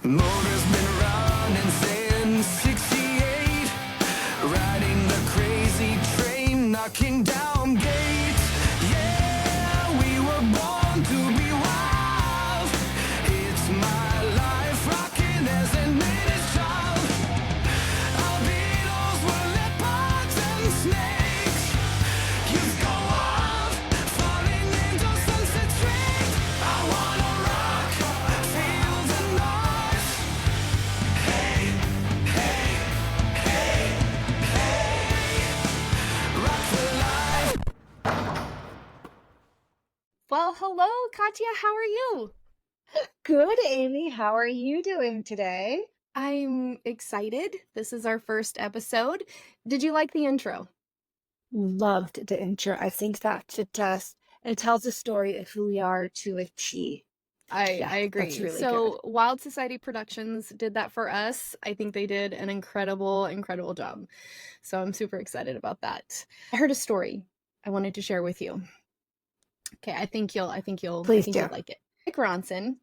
Motor's been running since 68, riding the crazy train, knocking down gates. Yeah, we were born to be wild. It's my life, rocking as an English child. Our Beatles were leopards and snakes. Youth go wild, falling into Sunset Straight. I wanna rock, feel the noise. Hey, hey, hey, hey, rock the life. Well, hello, Katya. How are you? Good, Amy. How are you doing today? I'm excited. This is our first episode. Did you like the intro? Loved the intro. I think that it tells a story of who we are to a T. Yeah, I agree. that's really So Wild Society Productions did that for us. I think they did an incredible job. So I'm super excited about that. I heard a story I wanted to share with you. Okay, I think you'll Please do. like it. Rick Ronson,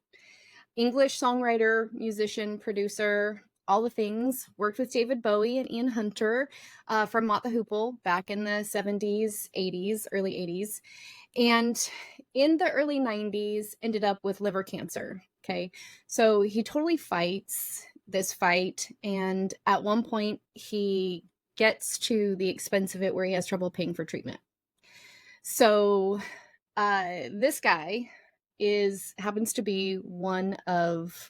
English songwriter, musician, producer, all the things, worked with David Bowie and Ian Hunter from Mott the Hoople back in the 70s, 80s, early 80s. And in the early 90s, ended up with liver cancer. Okay, so he totally fights this fight. And at one point, he gets to the expense of it where he has trouble paying for treatment. So this guy happens to be one of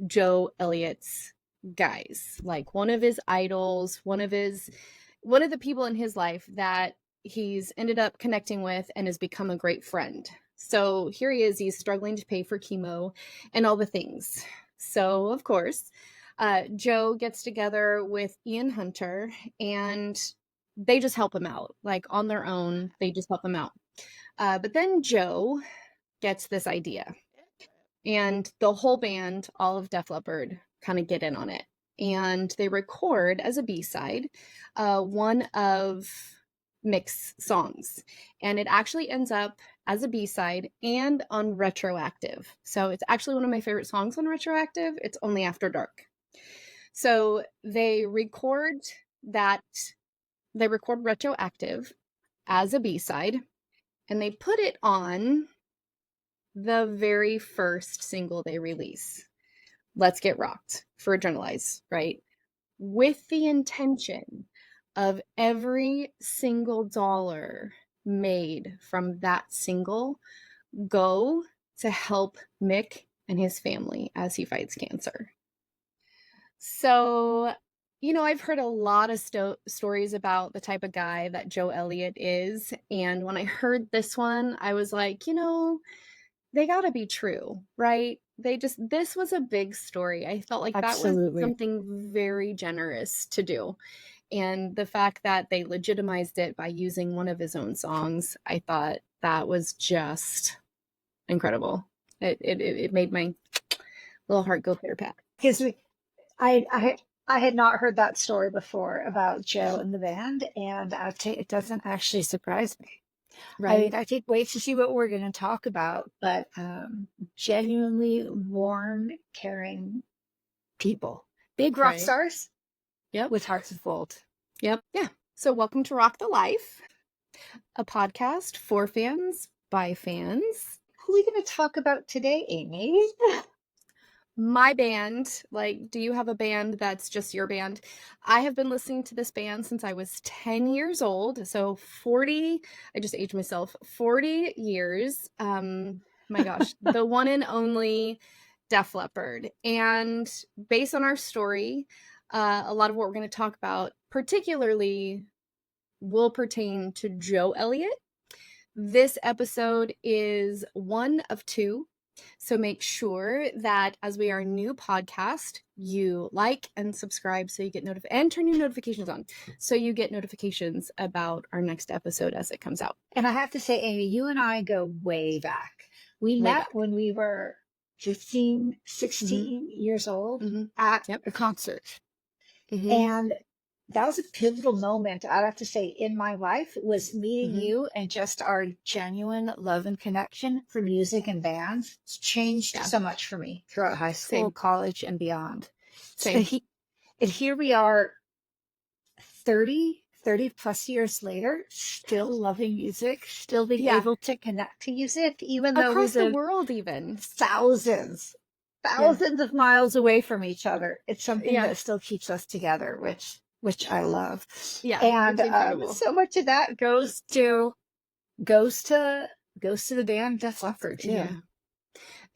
Joe Elliott's guys, like one of his idols, one of the people in his life that he's ended up connecting with and has become a great friend. So here he is, he's struggling to pay for chemo and all the things. So of course, Joe gets together with Ian Hunter and they just help him out, like on their own, they just help him out. But then Joe gets this idea and the whole band, all of Def Leppard, kind of get in on it. And they record as a B-side one of Mick's songs. And it actually ends up as a B-side and on Retroactive. So it's actually one of my favorite songs on Retroactive. It's Only After Dark. So they record Retroactive as a B-side. And they put it on the very first single they release, Let's Get Rocked, for Adrenalize, right? With the intention of every single dollar made from that single go to help Mick and his family as he fights cancer. So, I've heard a lot of stories about the type of guy that Joe Elliott is. And when I heard this one, I was like, they gotta be true, right? This was a big story. I felt like Absolutely. That was something very generous to do. And the fact that they legitimized it by using one of his own songs, I thought that was just incredible. It made my little heart go pitter-pat. Because I had not heard that story before about Joe and the band, and it doesn't actually surprise me. Right. I can't wait to see what we're going to talk about, but genuinely warm, caring people. Big rock Right. stars. Yep. With hearts of gold. Yep. Yeah. So welcome to Rock the Life, a podcast for fans by fans. Who are we going to talk about today, Amy? My band, do you have a band that's just your band? I have been listening to this band since I was 10 years old. So 40, I just aged myself, 40 years. My gosh, the one and only Def Leppard. And based on our story, a lot of what we're going to talk about particularly will pertain to Joe Elliott. This episode is one of two. So make sure that as we are a new podcast, you like and subscribe so you get and turn your notifications on so you get notifications about our next episode as it comes out. And I have to say, Amy, you and I go way back. We met when we were 15, 16 years old at a concert. And that was a pivotal moment, I'd have to say, in my life, was meeting Mm-hmm. you, and just our genuine love and connection for music and bands. It's changed Yeah. so much for me throughout high school, Same. college, and beyond. Same. And here we are 30 plus years later, still loving music, still being Yeah. able to connect to music, even though we Across the live world, even. thousands, Yeah. thousands of miles away from each other. It's something Yeah. that still keeps us together, which I love. Yeah. And It's incredible. so much of that goes to the band Def Leppard too. Yeah.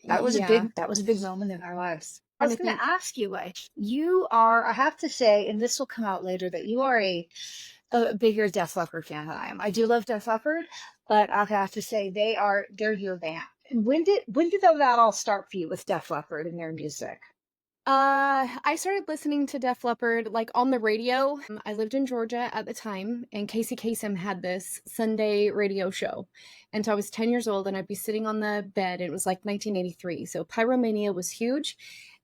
That was Yeah. that was a big moment in our lives. I And was I going to think, ask you, like, you are, I have to say, and this will come out later, that you are a bigger Def Leppard fan than I am. I do love Def Leppard, but I'll have to say they're your band. And when did that all start for you with Def Leppard and their music? I started listening to Def Leppard like on the radio. I lived in Georgia at the time, and Casey Kasem had this Sunday radio show. And so I was 10 years old, and I'd be sitting on the bed. It was like 1983. So Pyromania was huge.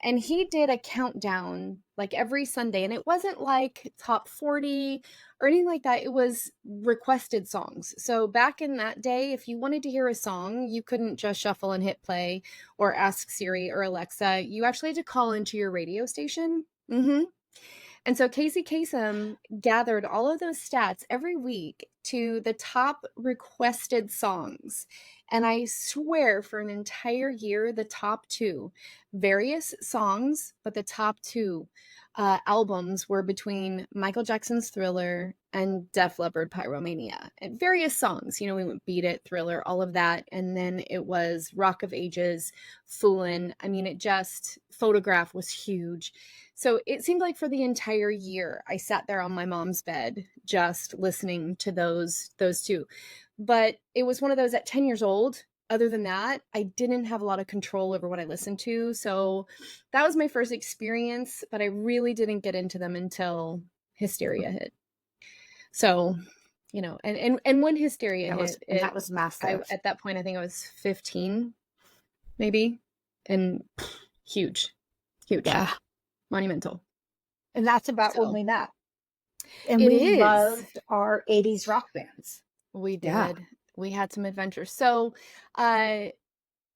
And he did a countdown like every Sunday. And it wasn't like top 40 or anything like that. It was requested songs. So back in that day, if you wanted to hear a song, you couldn't just shuffle and hit play or ask Siri or Alexa. You actually had to call into your radio station. And so Casey Kasem gathered all of those stats every week to the top requested songs. And I swear for an entire year, the top two, various songs, but the top two albums were between Michael Jackson's Thriller and Def Leppard Pyromania. And various songs, we went Beat It, Thriller, all of that. And then it was Rock of Ages, Foolin'. I mean, Photograph was huge. So it seemed like for the entire year, I sat there on my mom's bed just listening to those two. But it was one of those at 10 years old. Other than that, I didn't have a lot of control over what I listened to. So that was my first experience, but I really didn't get into them until Hysteria hit. So, and when Hysteria hit, that was massive. at that point, I think I was 15, maybe, and huge. Yeah. Monumental. And that's about So, when we met. And it we is. loved our 80s rock bands. We did. Yeah. We had some adventures. So,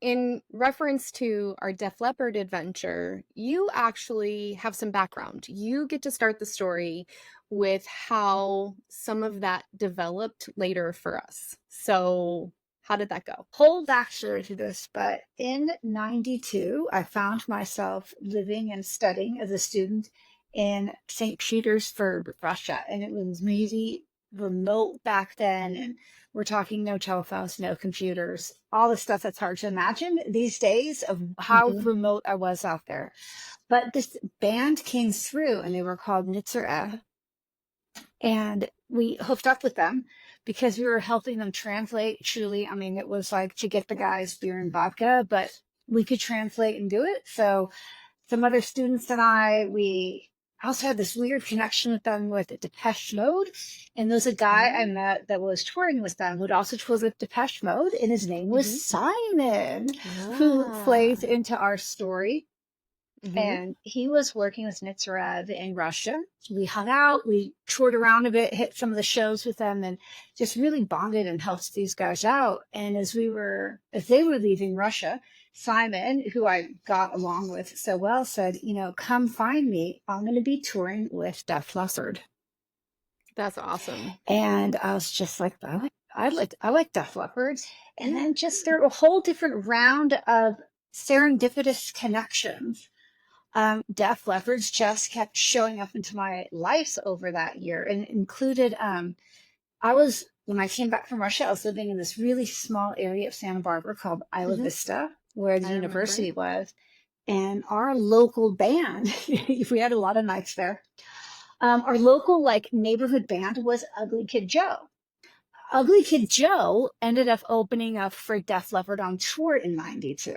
in reference to our Def Leppard adventure, you actually have some background. You get to start the story with how some of that developed later for us. So, how did that go? Whole backstory to this, but in 92, I found myself living and studying as a student in St. Petersburg, Russia. And it was really remote back then. And we're talking no telephones, no computers, all the stuff that's hard to imagine these days of how remote I was out there. But this band came through, and they were called Nitzer. And we hooked up with them because we were helping them translate. Truly, I mean, it was like to get the guys beer and vodka, but we could translate and do it. So some other students and I also had this weird connection with them with Depeche Mode. And there's a guy I met that was touring with them who'd also toured with Depeche Mode, and his name was Simon, who plays into our story. And he was working with Nitzer in Russia. We hung out, we toured around a bit, hit some of the shows with them, and just really bonded and helped these guys out. And as they were leaving Russia, Simon, who I got along with so well, said, come find me. I'm going to be touring with Def Leppard. That's awesome. And I was just like, I like Def Leppard. And then just there a whole different round of serendipitous connections. Def Leppard's just kept showing up into my life over that year, and included, when I came back from Russia, I was living in this really small area of Santa Barbara called Isla Vista, where the university was. And our local band, we had a lot of nights there. Our local neighborhood band was Ugly Kid Joe. Ugly Kid Joe ended up opening up for Def Leppard on tour in 92.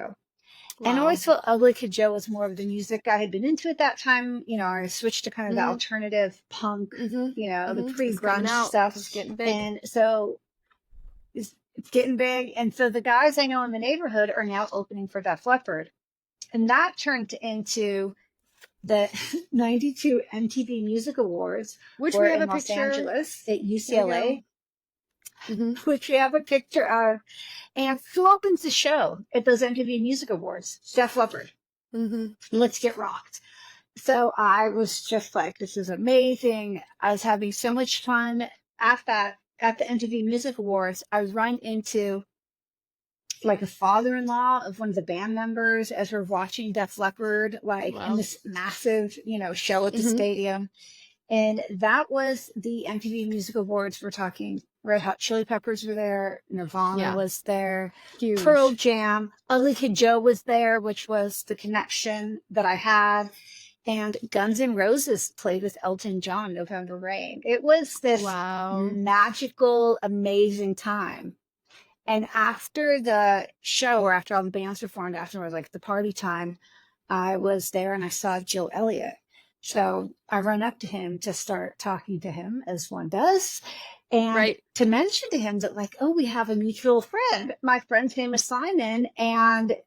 Wow. And I always felt Ugly Kid Joe was more of the music I had been into at that time. I switched to kind of the alternative punk, the pre-grunge stuff. It's getting big. And so it's getting big. And so the guys I know in the neighborhood are now opening for Def Leppard. And that turned into the 92 MTV Music Awards Which were we have in a Los picture. Angeles at There you UCLA, go. Mhm. which we have a picture of. And who opens the show at those MTV Music Awards? Def Leppard. Mhm. Let's Get Rocked. So I was just like, this is amazing. I was having so much fun at the MTV Music Awards. I was running into like a father-in-law of one of the band members as we're watching Def Leppard, like in Wow. this massive, show at the Mhm. stadium. And that was the MTV Music Awards. We're talking Red Hot Chili Peppers were there. Nirvana Yeah. was there. Huge. Pearl Jam. Ugly Kid Joe was there, which was the connection that I had. And Guns N' Roses played with Elton John, November Rain. It was this Wow. magical, amazing time. And after the show, or after all the bands performed afterwards, like the party time, I was there and I saw Jill Elliott. So I run up to him to start talking to him, as one does, and Right. to mention to him that, like, oh, we have a mutual friend. My friend's name is Simon, and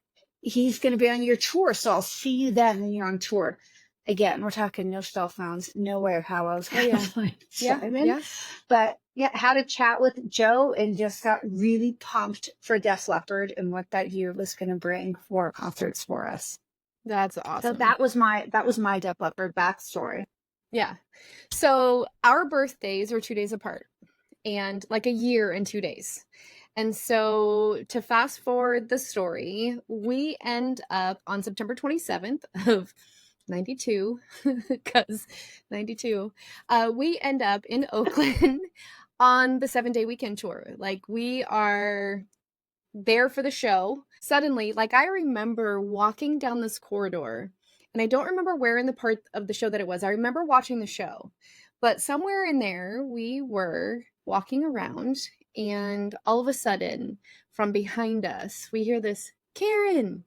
he's going to be on your tour. So I'll see you then when you're on tour. Again, we're talking no cell phones, no way of how I was going to find Simon. Yeah. But yeah, had a chat with Joe and just got really pumped for Def Leppard and what that year was going to bring for concerts for us. That's awesome. So that was my Def Leppard backstory. Yeah. So our birthdays are 2 days apart, and like a year and 2 days. And so to fast forward the story, we end up on September 27th of 92, because 92, we end up in Oakland on the 7-day weekend tour. Like, we are there for the show. Suddenly, like, I remember walking down this corridor, and I don't remember where in the part of the show that it was. I remember watching the show, but somewhere in there, we were walking around, and all of a sudden, from behind us, we hear this, Karen.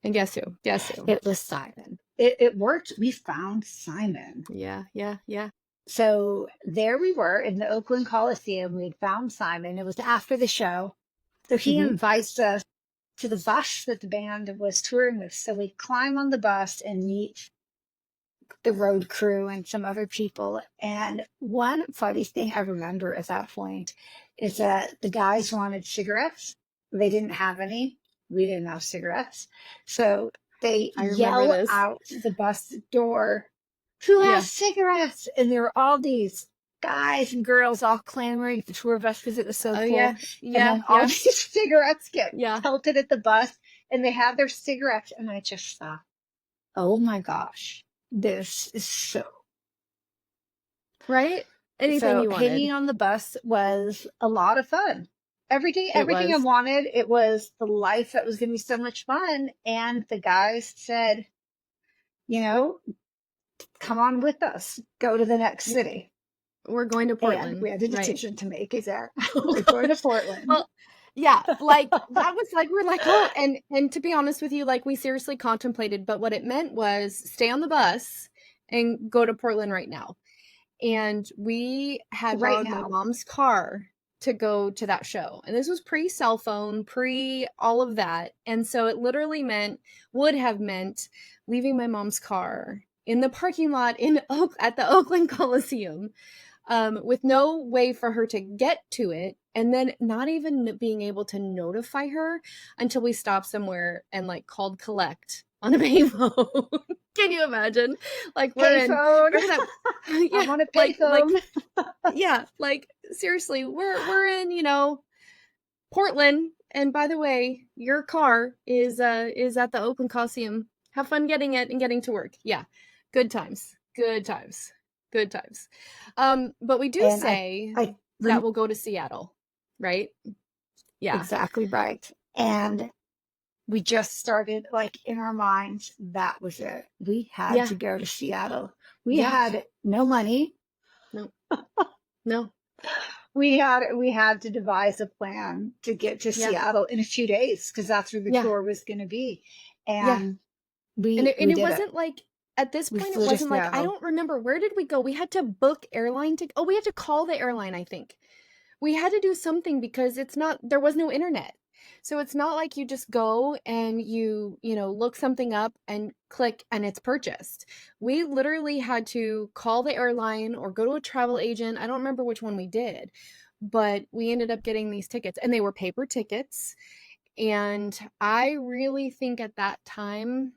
And guess who? Guess who? It was Simon. It worked. We found Simon. Yeah. So there we were in the Oakland Coliseum. We had found Simon. It was after the show. So he Mhm. invites us to the bus that the band was touring with. So we climb on the bus and meet the road crew and some other people. And one funny thing I remember at that point is that the guys wanted cigarettes. They didn't have any. We didn't have cigarettes. So they I remember yell this. out the bus door, who Yeah. has cigarettes? And there were all these guys and girls all clamoring at the tour bus because it was so Oh, cool. yeah. And then all these cigarettes get Yeah. pelted at the bus, and they have their cigarettes. And I just thought, oh my gosh, this is so. Right? Anything So you wanted. hanging on the bus was a lot of fun. Everything I was. wanted. It was the life that was going to be so much fun. And the guys said, come on with us. Go to the next city. We're going to Portland. And we had a Right. decision to make. Is there? We're going to Portland. Well, yeah, like that was like, we're like, oh, and to be honest with you, like, we seriously contemplated, but what it meant was stay on the bus and go to Portland right now. And we had Right borrowed my now. mom's car to go to that show. And this was pre-cell phone, pre all of that. And so it literally would have meant leaving my mom's car in the parking lot at the Oakland Coliseum, with no way for her to get to it, and then not even being able to notify her until we stopped somewhere and like called collect on a payphone. Can you imagine? Like, Payphone. Yeah, I want a payphone. yeah, like seriously, we're in, Portland, and by the way, your car is at the Oakland Coliseum. Have fun getting it and getting to work. Yeah. Good times. But we do And say I that we'll go to Seattle, right? Yeah. Exactly right. And we just started, like, in our minds, that was it. We had Yeah. to go to Seattle. We Yeah. had no money. No. We had to devise a plan to get to Yeah. Seattle in a few days because that's where the Yeah. tour was going to be. Yeah. And we And it did wasn't like, at this We point, it flew to wasn't like, I Seattle. don't remember, where did we go? We had to book airline we had to call the airline, I think. We had to do something because there was no internet. So it's not like you just go and you look something up and click and it's purchased. We literally had to call the airline or go to a travel agent. I don't remember which one we did, but we ended up getting these tickets, and they were paper tickets. And I really think at that time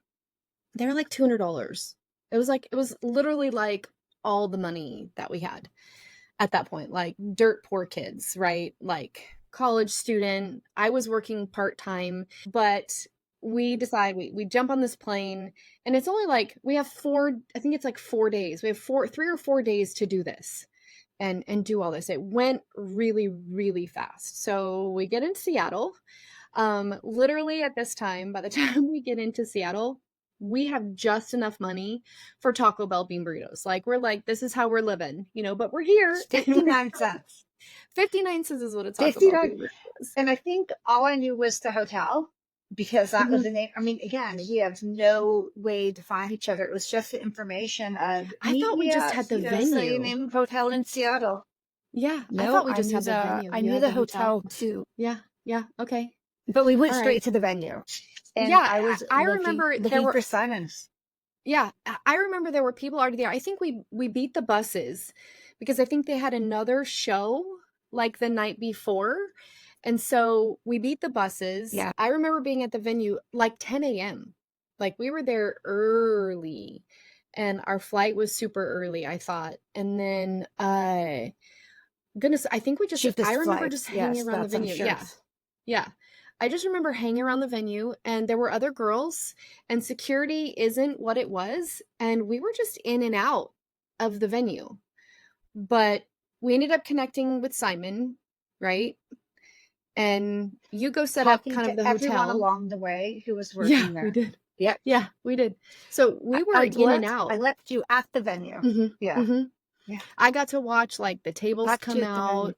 they were like $200. It was literally like all the money that we had at that point, like dirt poor kids, right? Like college student. I was working part-time, but we decide we jump on this plane, and it's only like we have I think it's like 4 days. We have 3 or 4 days to do this and do all this. It went really, really fast. So we get into Seattle. Literally at this time, by the time we get into Seattle, we have just enough money for Taco Bell bean burritos. Like, we're like, this is how we're living, but we're here. 59 cents. 59 cents is what a Taco Bell 59. bean burrito is. And I think all I knew was the hotel, because that was the name. I mean, again, we have no way to find each other. It was just the information of, I thought we just had the venue. The name of hotel in Seattle. Yeah, No, I thought we just had the venue. I You knew had the hotel too. Yeah, okay. But we went All straight right. to the venue. And Yeah, I was I looking, remember there looking were- for silence. Yeah, I remember there were people already there. I think we beat the buses because I think they had another show like the night before. And so we beat the buses. Yeah. I remember being at the venue like 10 a.m. Like, we were there early, and our flight was super early, I thought. And then goodness, I think I remember just hanging around the venue. Yeah. I just remember hanging around the venue, and there were other girls, and security isn't what it was, and we were just in and out of the venue. But we ended up connecting with Simon, right? And you go set up kind of the everyone hotel along the way who was working there. we did. Yep. Yeah, we did. So we were I in and out. I left you at the venue. Mhm, Yeah. mhm. Yeah. I got to watch like the tables Left you come at the venue. out,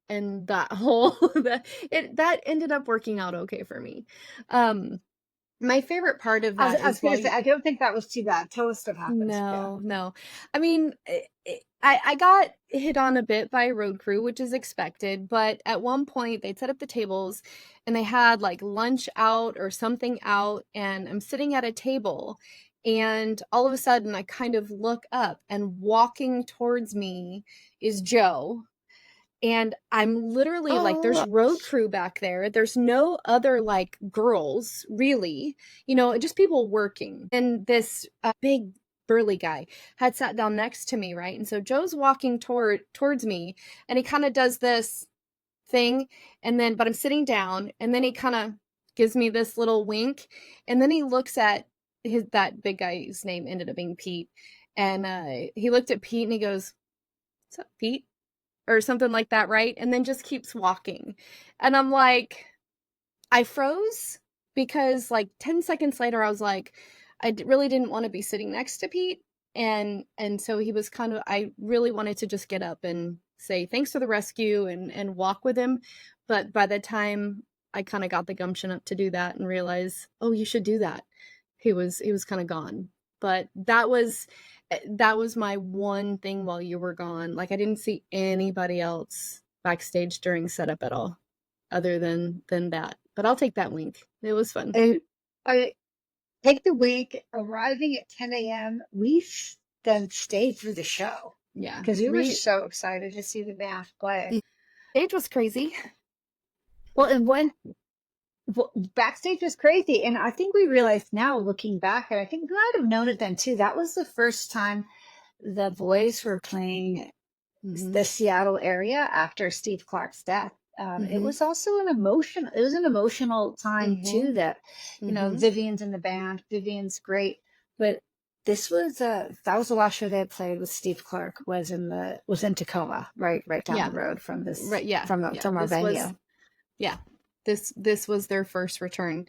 and that whole that ended up working out okay for me. My favorite part of I that was is going to say, I don't think that was too bad. Tell us what happened. no. I mean, I got hit on a bit by a road crew, which is expected, but at one point they'd set up the tables and they had like lunch out or something out, and I'm sitting at a table, and all of a sudden I kind of look up, and walking towards me is Joe. And I'm literally like, there's road crew back there. There's no other like girls, really, just people working. And this big burly guy had sat down next to me, right? And so Joe's walking towards me, and he kind of does this thing, but I'm sitting down, and then he kind of gives me this little wink, and then he looks at that big guy's name ended up being Pete, and he looked at Pete and he goes, "What's up, Pete?" or something like that, right? And then just keeps walking. And I'm like, I froze, because like 10 seconds later I was like, really didn't want to be sitting next to Pete. And so he was I really wanted to just get up and say thanks for the rescue and walk with him. But by the time I kind of got the gumption up to do that and realize, oh, you should do that, he was kind of gone. But that was my one thing while you were gone. Like, I didn't see anybody else backstage during setup at all, other than that. But I'll take that wink. It was fun. And I take the week, arriving at 10 a.m. We then stayed through the show. Yeah, Because we were so excited to see the band play. Stage was crazy. Well, and backstage was crazy. And I think we realized now, looking back, and I think we might have known it then too, that was the first time the boys were playing the Seattle area after Steve Clark's death. It was also an emotional time too, that, Vivian's in the band. Vivian's great. But this was, that was the last show they had played with Steve Clark, was in Tacoma, right down the road from this, from our venue. This was their first return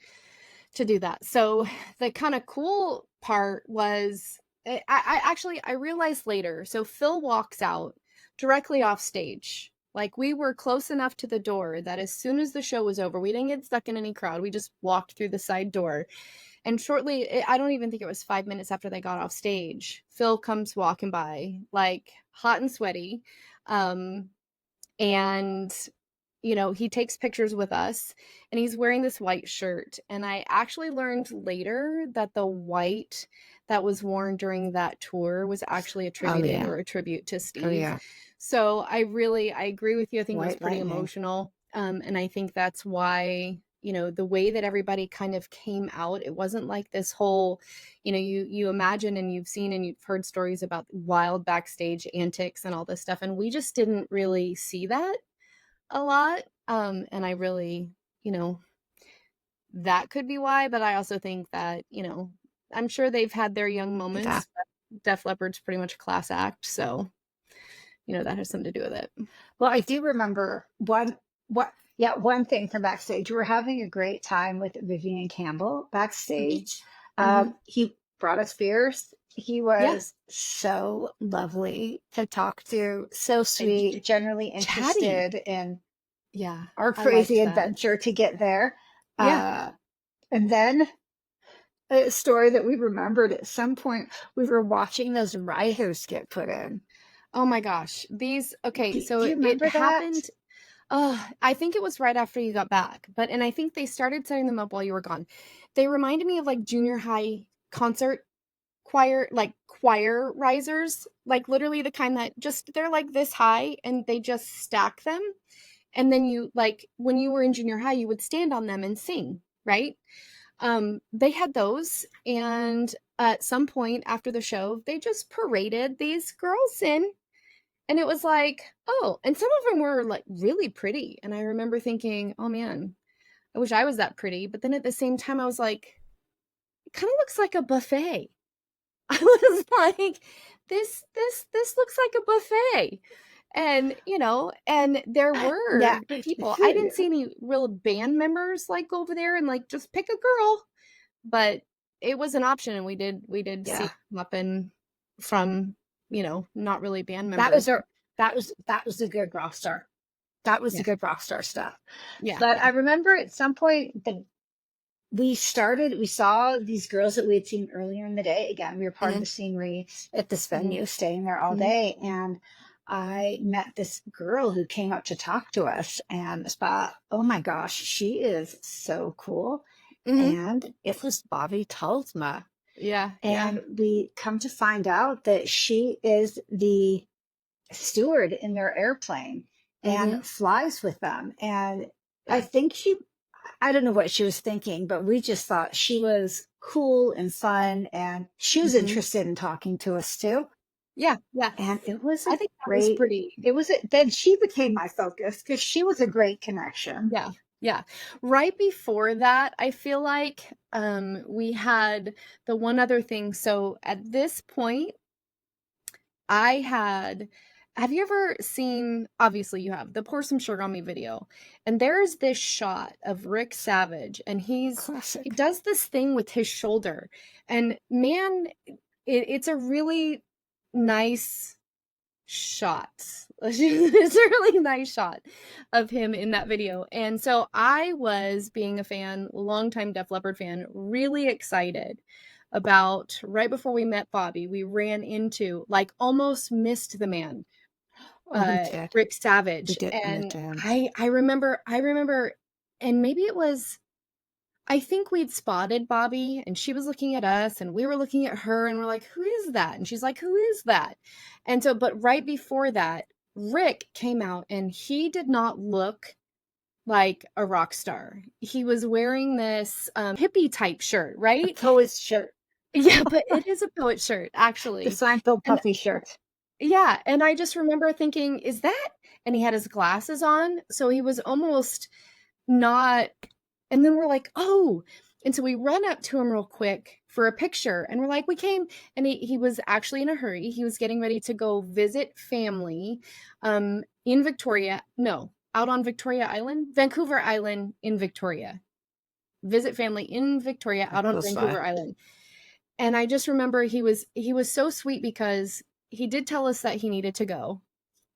to do that. So the kind of cool part was, I realized later, so Phil walks out directly off stage. Like, we were close enough to the door that as soon as the show was over, we didn't get stuck in any crowd. We just walked through the side door. And shortly, I don't even think it was 5 minutes after they got off stage, Phil comes walking by, like, hot and sweaty. And he takes pictures with us, and he's wearing this white shirt. And I actually learned later that the white that was worn during that tour was actually attributed yeah. or a tribute to Oh, Steve. yeah. So I agree with you. I think it was White pretty lightning. emotional. And I think that's why, the way that everybody kind of came out, it wasn't like this whole, you imagine and you've seen and you've heard stories about wild backstage antics and all this stuff. And we just didn't really see that a lot. And I really, that could be why, but I also think that, I'm sure they've had their young Yeah. moments. But Def Leppard's pretty much a class act, so that has something to do with it. Well, I do remember one thing from backstage. We were having a great time with Vivian Campbell backstage. Mhm. He brought us beers. He Yeah. was so lovely to talk to, so sweet, generally Chatty. interested in Yeah, our I liked crazy that. adventure to get there. Yeah. And then a story that we remembered at some point, we were watching those riders get put in. Oh my gosh. Okay, so Do you it remember that? happened. I think it was right after you got back, and I think they started setting them up while you were gone. They reminded me of like junior high concert choir, like choir risers, like literally the kind that they're like this high and they just stack them. And then you, like, when you were in junior high, you would stand on them and sing, right? They had those, and at some point after the show, they just paraded these girls in. And it was like, oh, and some of them were like really pretty. And I remember thinking, oh man, I wish I was that pretty. But then at the same time, I was like, it kind of looks like a buffet. I was like, this looks like a buffet. And, and there were Yeah. people. I didn't see any real band members like go over there and like just pick a girl, but it was an option, and we did see Yeah. them up in from, not really band members. That was a good rock star. That was Yeah. the good rock star stuff. Yeah. But yeah. I remember at some point that we saw these girls that we had seen earlier in the day. Again, we were part of the scenery at this venue, staying there all Mhm. day. And I met this girl who came up to talk to us and thought, oh my gosh, she is so cool. Mhm. And it was Bobby Talsma. Yeah. And we come to find out that she is the steward in their airplane and flies with them. And I think I don't know what she was thinking, but we just thought she was cool and fun, and she was interested in talking to us too. Yeah. And it was I think that was pretty. then she became my focus because she was a great connection. Yeah. Right before that, I feel like we had the one other thing. So at this point, have you ever seen, obviously you have, the Pour Some Sugar on Me video? And there's this shot of Rick Savage, and he Classic. does this thing with his shoulder. And man, it's a really nice shot. It's a really nice shot of him in that video. And so I was, being a fan, longtime Def Leppard fan, really excited about, right before we met Bobby, we ran into, like, almost missed the man, Rick Savage. We did run And into him. I remember, and maybe it was, I think we'd spotted Bobby, and she was looking at us, and we were looking at her, and we're like, who is that? And she's like, who is that? And so, but right before that, Rick came out, and he did not look like a rock star. He was wearing this hippie type shirt, right? Poet's shirt. Yeah, but it is a poet shirt, actually. The Seinfeld puffy shirt. Yeah, and I just remember thinking, is that? And he had his glasses on, so he was almost not. And then we're like, oh. And so we run up to him real quick for a picture, and we're like, we came. And he was actually in a hurry. He was getting ready to go visit family in Victoria. No, out on Victoria Island, Vancouver Island in Victoria. Visit family in Victoria, out on Vancouver Island. And I just remember he was so sweet, because he did tell us that he needed to go,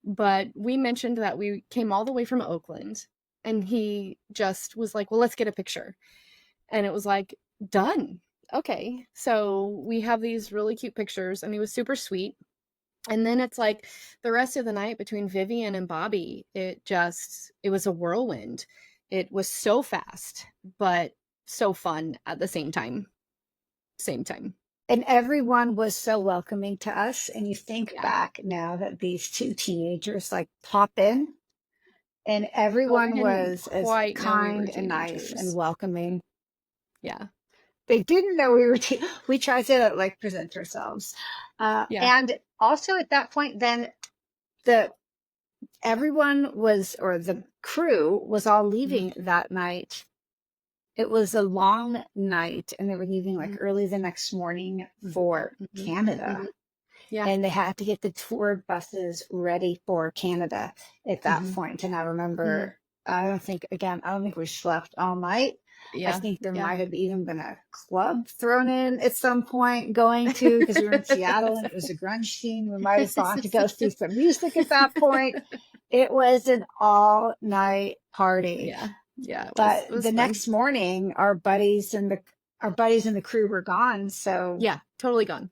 but we mentioned that we came all the way from Oakland, and he just was like, well, let's get a picture. And it was like, done. Okay. So we have these really cute pictures, and he was super sweet. And then it's like the rest of the night between Vivian and Bobby, it was a whirlwind. It was so fast, but so fun at the same time. Same time. And everyone was so welcoming to us. And you think Yeah. back now that these two teenagers like pop in, and Well, everyone we was didn't as quite know we were kind and nice and teenagers. welcoming. Yeah. They didn't know we were. We tried to like present ourselves, Yeah. and also at that point, then everyone was, or the crew was all leaving that night. It was a long night, and they were leaving like early the next morning for Canada. Yeah. And they had to get the tour buses ready for Canada at that point. And I remember, I don't think we slept all night. Yeah. I think there might have even been a club thrown in at some point going to, because we were in Seattle and it was a grunge scene. We might have gone to go see some music at that point. It was an all night party. Yeah. Yeah. But It was the fun. next morning, our buddies and the crew were gone. So Yeah, totally gone.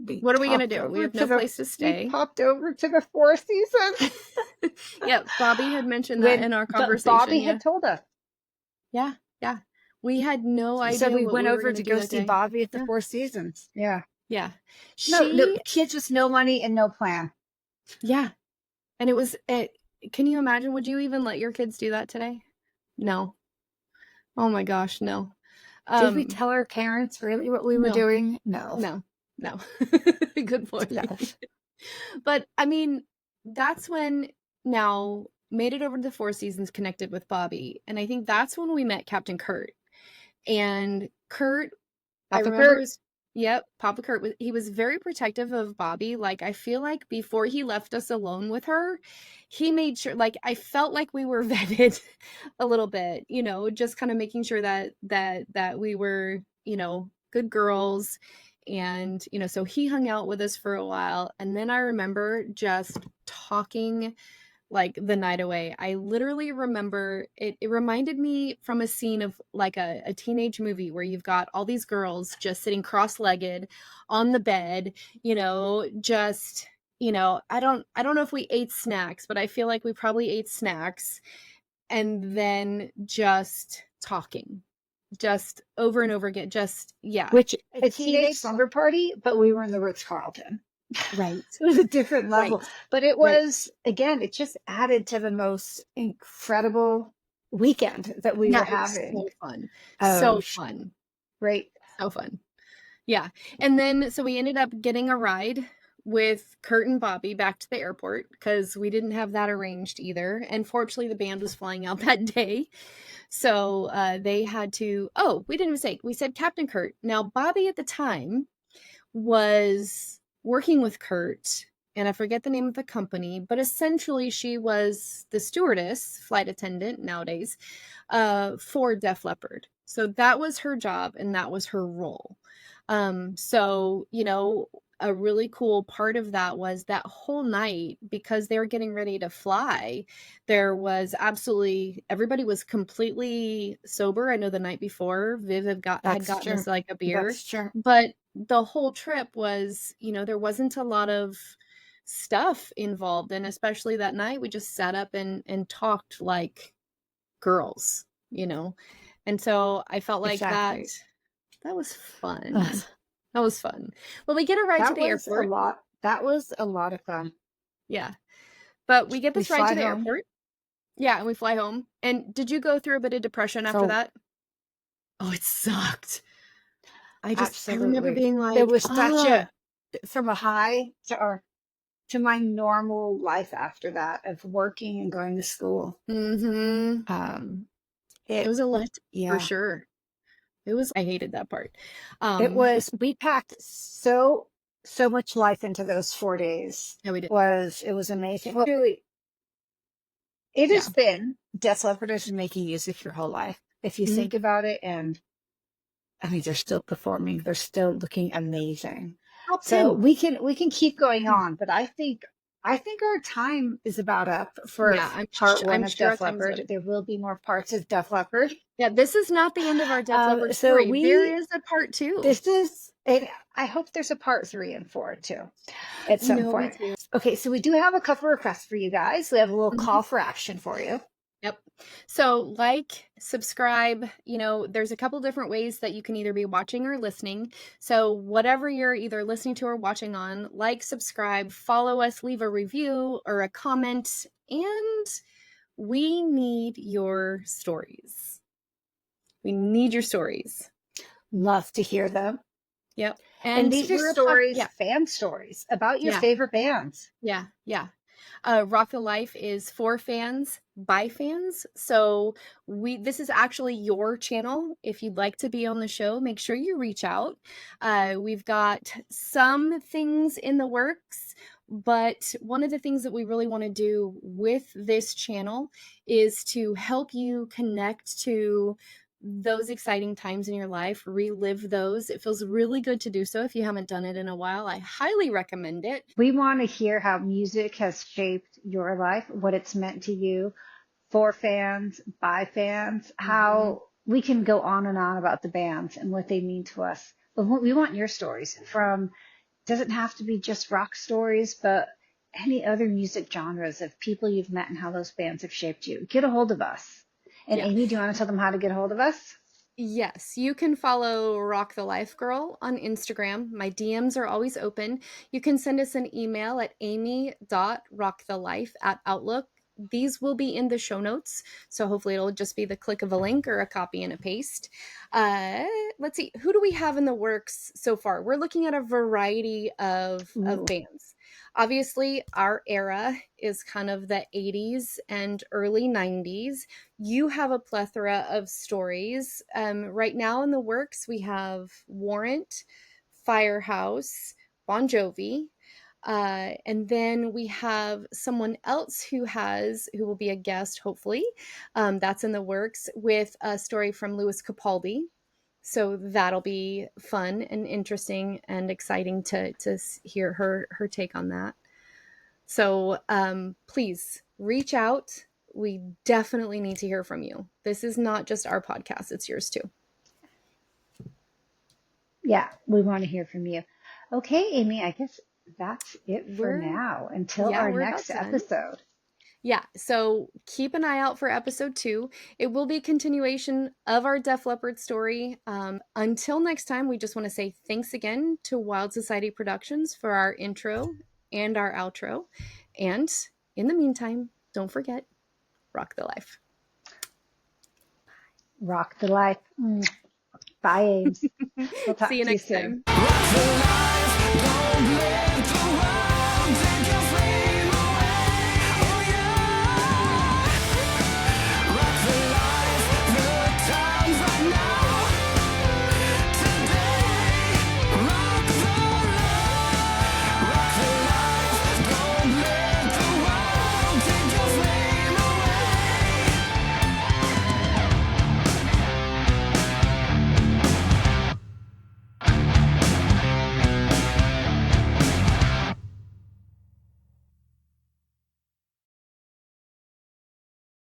we What are we gonna popped do? We over have to no the- place to stay. We popped over to the Four Seasons. Yeah, Bobby had mentioned that in our But conversation. Bobby yeah. had told us. Yeah. We had no idea. So we what went were over gonna to do go that see day. Bobby at the Yeah. Four Seasons. Yeah. Yeah. No, kids with no money and no plan. Yeah. And it was, can you imagine? Would you even let your kids do that today? No. Oh my gosh, no. Did we tell our parents really what we were no. doing? No. No. Good point. Yes. But I mean, that's when now made it over to the Four Seasons, connected with Bobby. And I think that's when we met Captain Kurt. And Kurt, I Papa remember Kurt. Papa Kurt, he was very protective of Bobby. Like, I feel like before he left us alone with her, he made sure, like, I felt like we were vetted a little bit, just kind of making sure that we were, good girls. And, so he hung out with us for a while. And then I remember just talking like the night away. I literally remember it reminded me from a scene of like a teenage movie where you've got all these girls just sitting cross-legged on the bed, just, I don't know if we ate snacks, but I feel like we probably ate snacks and then just talking. Just over and over again. Which a teenage slumber party, but we were in the Ritz-Carlton. Right. It was a different level. Right. But it was, again, it just added to the most incredible weekend that we were having. So fun. Oh, So fun. Right. So fun. Yeah. And then, so we ended up getting a ride with Kurt and Bobby back to the airport because we didn't have that arranged either. And fortunately, the band was flying out that day. So they had to, we didn't even say, we said Captain Kurt. Now, Bobby at the time was working with Kurt, and I forget the name of the company, but essentially she was the stewardess, flight attendant nowadays, for Def Leppard. So that was her job and that was her role. So, a really cool part of that was that whole night, because they were getting ready to fly, there was everybody was completely sober. I know the night before Viv had gotten us like a beer. That's true. But the whole trip was, there wasn't a lot of stuff involved. And especially that night, we just sat up and talked like girls, And so I felt like Exactly. that was fun. That was fun. Well, we get a ride to the airport. That was a lot of fun. Yeah. But we get this ride to the home. airport. Yeah, and we fly home. And did you go through a bit of depression after that? Oh, it sucked. I remember being like, there was such from a high to my normal life after that of working and going to school. Mm-hmm. It was a lot, for sure. I hated that part. We packed so much life into those 4 days. Yeah, we did. It was amazing. Well, really, it has been, Def Leppard has been making music your whole life. If you think about it, and I mean, they're still performing, they're still looking amazing. So we can keep going on, but I think our time is about up for part one of Def Leppard. There will be more parts of Def Leppard. Yeah, this is not the end of our Def Leppard story. There is a part two. This is And I hope there's a part 3 and 4 too at You some know, me point. too. Okay, so we do have a couple requests for you guys. We have a little Mhm. call for action for you. Yep. So like, subscribe, there's a couple different ways that you can either be watching or listening. So whatever you're either listening to or watching on, like, subscribe, follow us, leave a review or a comment, and we need your stories. We need your stories. Love to hear them. Yep. And these are we're stories, yeah, fan stories about your yeah, favorite bands. yeah, yeah. Rock the Life is for fans by fans. So this is actually your channel. If you'd like to be on the show, make sure you reach out. We've got some things in the works, but one of the things that we really want to do with this channel is to help you connect to those exciting times in your life, relive those. It feels really good to do so. If you haven't done it in a while, I highly recommend it. We want to hear how music has shaped your life, what it's meant to you, for fans, by fans, how we can go on and on about the bands and what they mean to us. But we want your stories from, doesn't have to be just rock stories, but any other music genres of people you've met and how those bands have shaped you. Get a hold of us. And Yeah. Amy, do you want to tell them how to get a hold of us? Yes, you can follow Rock the Life Girl on Instagram. My DMs are always open. You can send us an email at amy.rockthelife@outlook. These will be in the show notes, so hopefully it'll just be the click of a link or a copy and a paste. Let's see, who do we have in the works so far? We're looking at a variety of Ooh. bands. Obviously, our era is kind of the 80s and early 90s. You have a plethora of stories. Right now in the works, we have Warrant, Firehouse, Bon Jovi, and then we have someone else who will be a guest, hopefully. That's in the works with a story from Louis Capaldi. So that'll be fun and interesting and exciting to hear her take on that. So please reach out. We definitely need to hear from you. This is not just our podcast, it's yours too. Yeah, we want to hear from you. Okay, Amy, I guess that's it for now until our we're next about done. episode. Yeah, so keep an eye out for episode 2. It will be a continuation of our Def Leppard story. Until next time, we just want to say thanks again to Wild Society Productions for our intro and our outro. And in the meantime, don't forget, rock the life. Rock the life. Bye, Ames. We'll talk See you to you next soon. time. Rock the life, don't blame